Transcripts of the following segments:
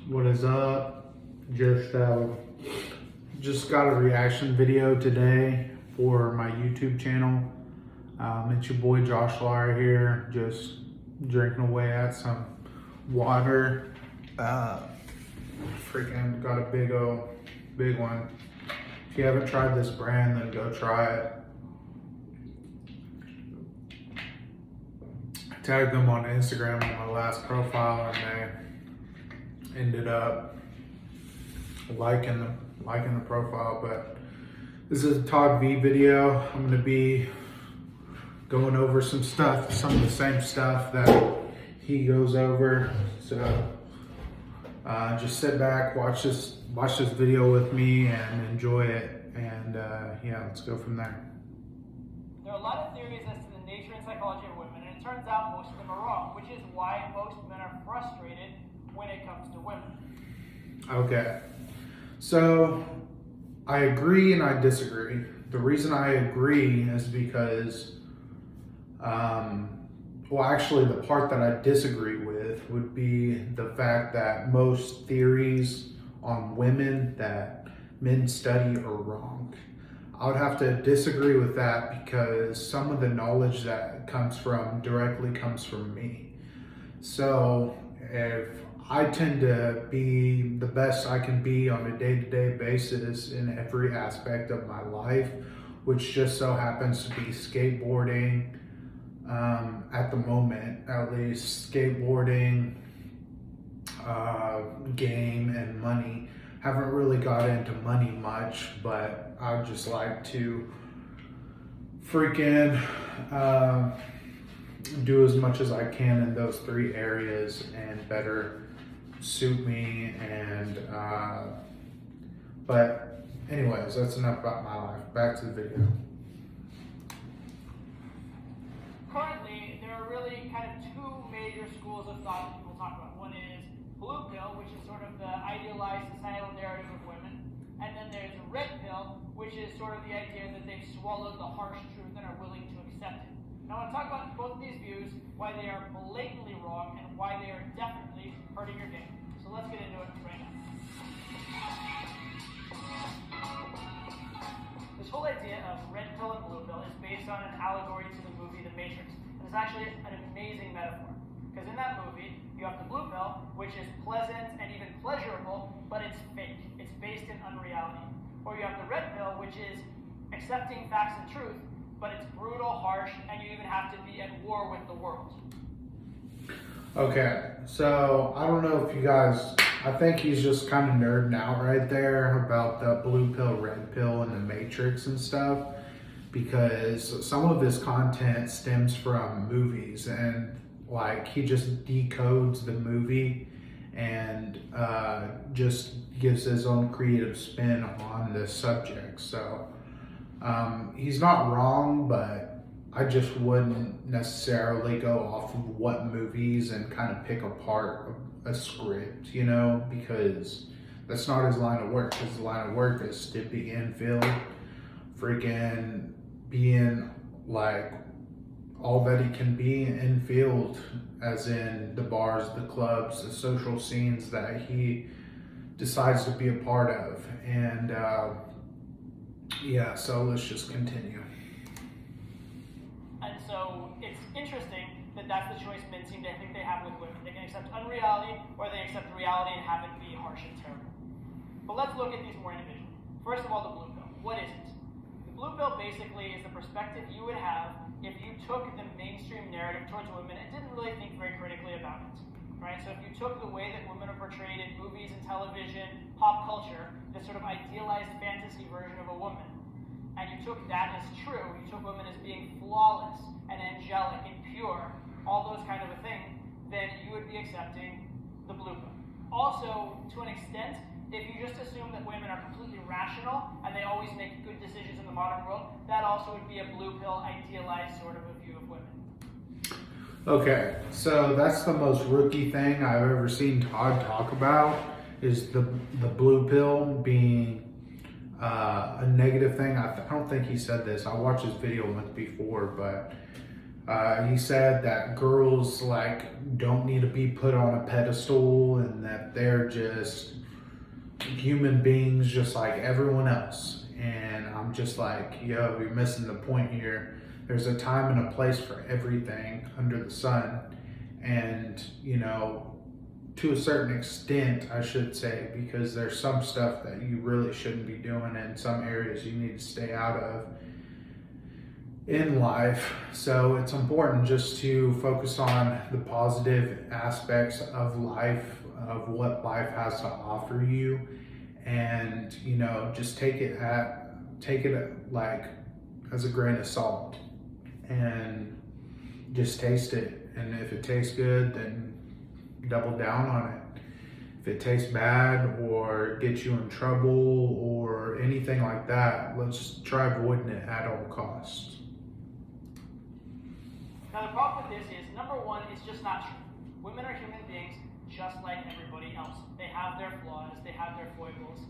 What is up? Just got a reaction video today for my YouTube channel. It's your boy Josh Lawyer here, just drinking away at some water. Freaking got a big one. If you haven't tried this brand, then go try it. I tagged them on Instagram on my last profile, and they ended up liking the profile. But this is a Todd V video. I'm gonna be going over some of the same stuff that he goes over. So just sit back, watch this video with me, and enjoy it. And yeah, let's go from there. There are a lot of theories as to the nature and psychology of women, and it turns out most of them are wrong, which is why most men are frustrated when it comes to women. Okay, so I agree and I disagree. The reason I agree is because, well, actually, the part that I disagree with would be the fact that most theories on women that men study are wrong. I would have to disagree with that because some of the knowledge that directly comes from me. So if I tend to be the best I can be on a day-to-day basis in every aspect of my life, which just so happens to be skateboarding, at the moment, at least skateboarding, game, and money. Haven't really got into money much, but I would just like to freaking do as much as I can in those three areas and better suit me. And but anyways, that's enough about my life. Back to the video. Currently, there are really kind of two major schools of thought that people talk about. One is blue pill, which is sort of the idealized societal narrative of women. And then there's red pill, which is sort of the idea that they've swallowed the harsh truth and are willing to accept it. Now, I want to talk about both of these views, why they are blatantly wrong, and why they are definitely hurting your game. So let's get into it right now. This whole idea of red pill and blue pill is based on an allegory to the movie The Matrix. And it's actually an amazing metaphor. Because in that movie, you have the blue pill, which is pleasant and even pleasurable, but it's fake. It's based in unreality. Or you have the red pill, which is accepting facts and truth, but it's brutal, harsh, and you even have to be at war with the world. Okay, so I don't know if you guys, I think he's just kind of nerding out right there about the blue pill, red pill, and the Matrix and stuff, because some of his content stems from movies, and like he just decodes the movie and just gives his own creative spin on the subject. So he's not wrong, but I just wouldn't necessarily go off of what movies and kind of pick apart a script, you know, because that's not his line of work. His line of work is to be in field, freaking being like all that he can be in field, as in the bars, the clubs, the social scenes that he decides to be a part of. And yeah, so let's just continue. And so it's interesting that that's the choice men seem to think they have with women. They can accept unreality, or they accept reality and have it be harsh and terrible. But let's look at these more individually. First of all, the blue pill. What is it? The blue pill basically is the perspective you would have if you took the mainstream narrative towards women and didn't really think very critically about it. Right? So if you took the way that women are portrayed in movies and television, pop culture, this sort of idealized fantasy version of a woman, and you took that as true, you took women as being flawless and angelic and pure, all those kind of a thing, then you would be accepting the blue pill. Also, to an extent, if you just assume that women are completely rational and they always make good decisions in the modern world, that also would be a blue pill idealized sort of a view of women. Okay, so that's the most rookie thing I've ever seen Todd talk about, is the blue pill being a negative thing. I don't think he said this. I watched his video once before, but He said that girls like don't need to be put on a pedestal and that they're just human beings just like everyone else. And I'm just like, yo, you're missing the point here. There's a time and a place for everything under the sun. And, you know, to a certain extent, I should say, because there's some stuff that you really shouldn't be doing and some areas you need to stay out of in life. So it's important just to focus on the positive aspects of life, of what life has to offer you, and you know, just take it like as a grain of salt and just taste it. And if it tastes good, then double down on it. If it tastes bad or gets you in trouble or anything like that, let's try avoiding it at all costs. Now the problem with this is, number one, it's just not true. Women are human beings just like everybody else. They have their flaws, they have their foibles.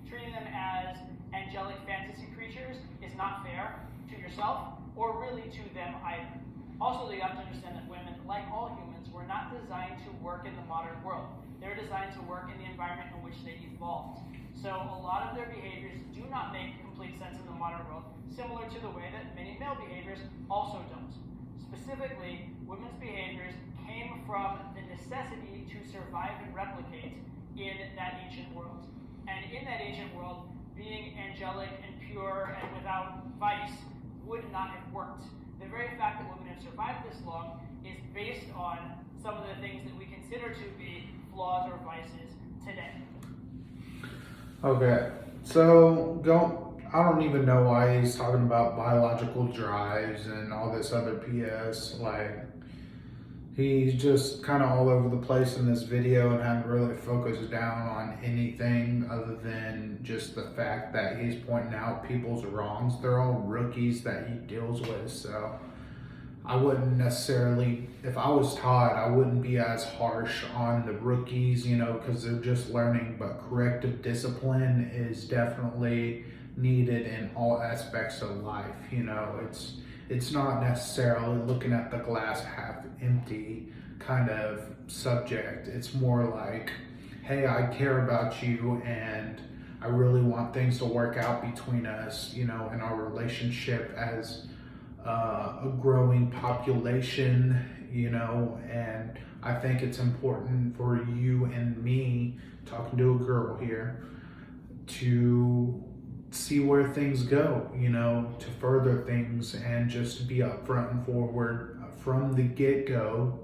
Treating them as angelic fantasy creatures is not fair to yourself or really to them either. Also, you have to understand that women, like all humans, were not designed to work in the modern world. They're designed to work in the environment in which they evolved. So a lot of their behaviors do not make complete sense in the modern world, similar to the way that many male behaviors also don't. Specifically, women's behaviors came from the necessity to survive and replicate in that ancient world. And in that ancient world, being angelic and pure and without vice would not have worked. The very fact that women have survived this long is based on some of the things that we consider to be flaws or vices today. Okay, so I don't even know why he's talking about biological drives and all this other BS. Like, he's just kind of all over the place in this video and hadn't really focused down on anything other than just the fact that he's pointing out people's wrongs. They're all rookies that he deals with, so I wouldn't necessarily, if I was Todd, I wouldn't be as harsh on the rookies, you know, because they're just learning, but corrective discipline is definitely needed in all aspects of life. You know, it's not necessarily looking at the glass half empty kind of subject. It's more like, hey, I care about you and I really want things to work out between us, you know, in our relationship as a growing population, you know. And I think it's important for you and me, talking to a girl here, to see where things go, you know, to further things and just be upfront and forward from the get-go,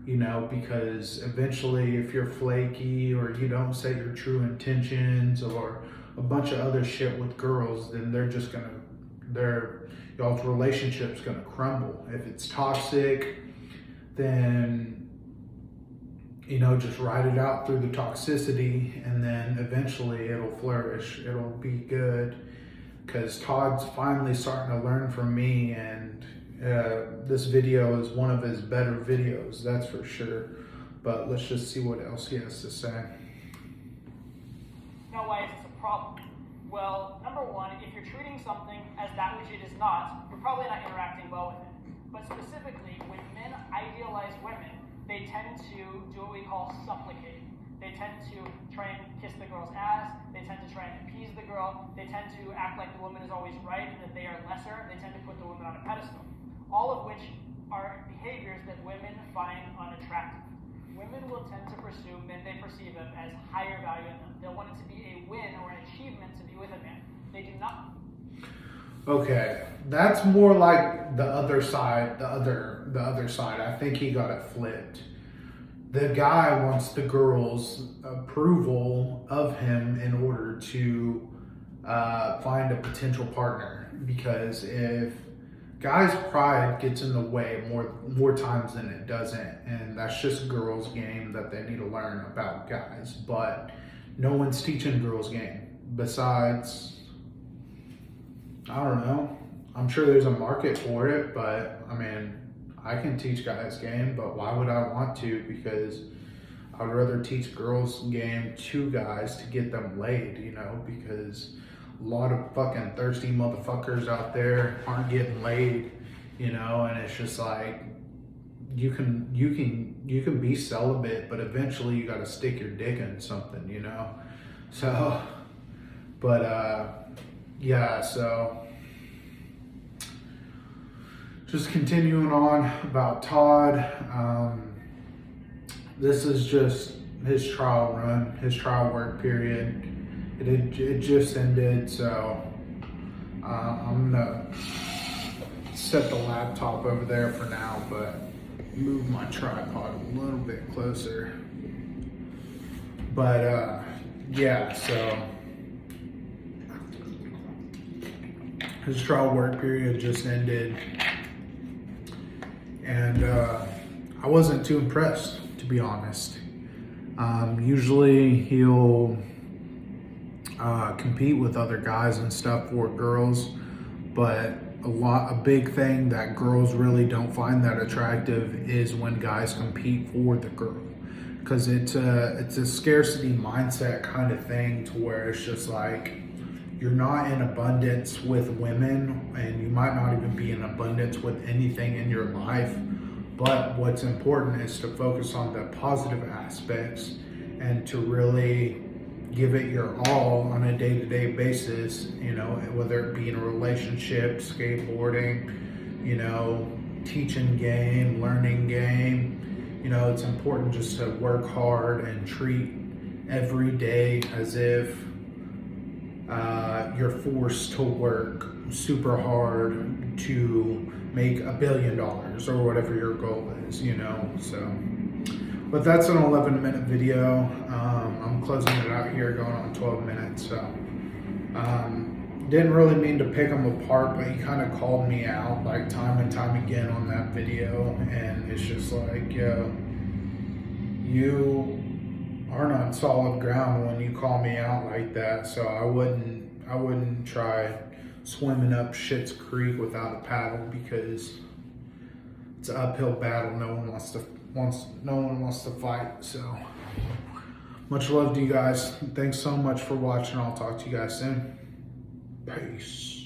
you know, because eventually if you're flaky or you don't say your true intentions or a bunch of other shit with girls, then they're just gonna, y'all's relationship's gonna crumble. If it's toxic, then, you know, just ride it out through the toxicity and then eventually it'll flourish. It'll be good, because Todd's finally starting to learn from me, and this video is one of his better videos, that's for sure. But let's just see what else he has to say. Now, why is this a problem? Well, number one, if you're treating something as that which it is not, you're probably not interacting well with it. But specifically, when men idealize women, they tend to do what we call supplicating. They tend to try and kiss the girl's ass, they tend to try and appease the girl, they tend to act like the woman is always right and that they are lesser, they tend to put the woman on a pedestal. All of which are behaviors that women find unattractive. Women will tend to pursue men they perceive them as higher value in them. They'll want it to be a win or an achievement to be with a man. They do not. Okay, that's more like the other side, the other side. I think he got it flipped. The guy wants the girl's approval of him in order to find a potential partner. Because if guys' pride gets in the way more times than it doesn't, and that's just girls' game that they need to learn about guys. But no one's teaching girls' game besides, I don't know. I'm sure there's a market for it, but I mean, I can teach guys game, but why would I want to? Because I'd rather teach girls game to guys to get them laid, you know, because a lot of fucking thirsty motherfuckers out there aren't getting laid, you know, and it's just like you can be celibate, but eventually you got to stick your dick in something, you know. So, but yeah, so just continuing on about Todd. This is just his trial run, his trial work period. It just ended, so I'm gonna set the laptop over there for now, but move my tripod a little bit closer. But yeah, so his trial work period just ended, and I wasn't too impressed, to be honest. Usually he'll compete with other guys and stuff for girls, but a big thing that girls really don't find that attractive is when guys compete for the girl, because it's a scarcity mindset kind of thing, to where it's just like you're not in abundance with women, and you might not even be in abundance with anything in your life. But what's important is to focus on the positive aspects and to really give it your all on a day-to-day basis, you know, whether it be in a relationship, skateboarding, you know, teaching game, learning game. You know, it's important just to work hard and treat every day as if you're forced to work super hard to make $1 billion or whatever your goal is, you know. So, but that's an 11-minute video. I'm closing it out here, going on 12 minutes. So didn't really mean to pick them apart, but he kind of called me out like time and time again on that video, and it's just like, yo, you aren't on solid ground when you call me out like that. So I wouldn't try swimming up Schitt's Creek without a paddle, because it's an uphill battle. No one wants to fight. So much love to you guys. Thanks so much for watching. I'll talk to you guys soon. Peace.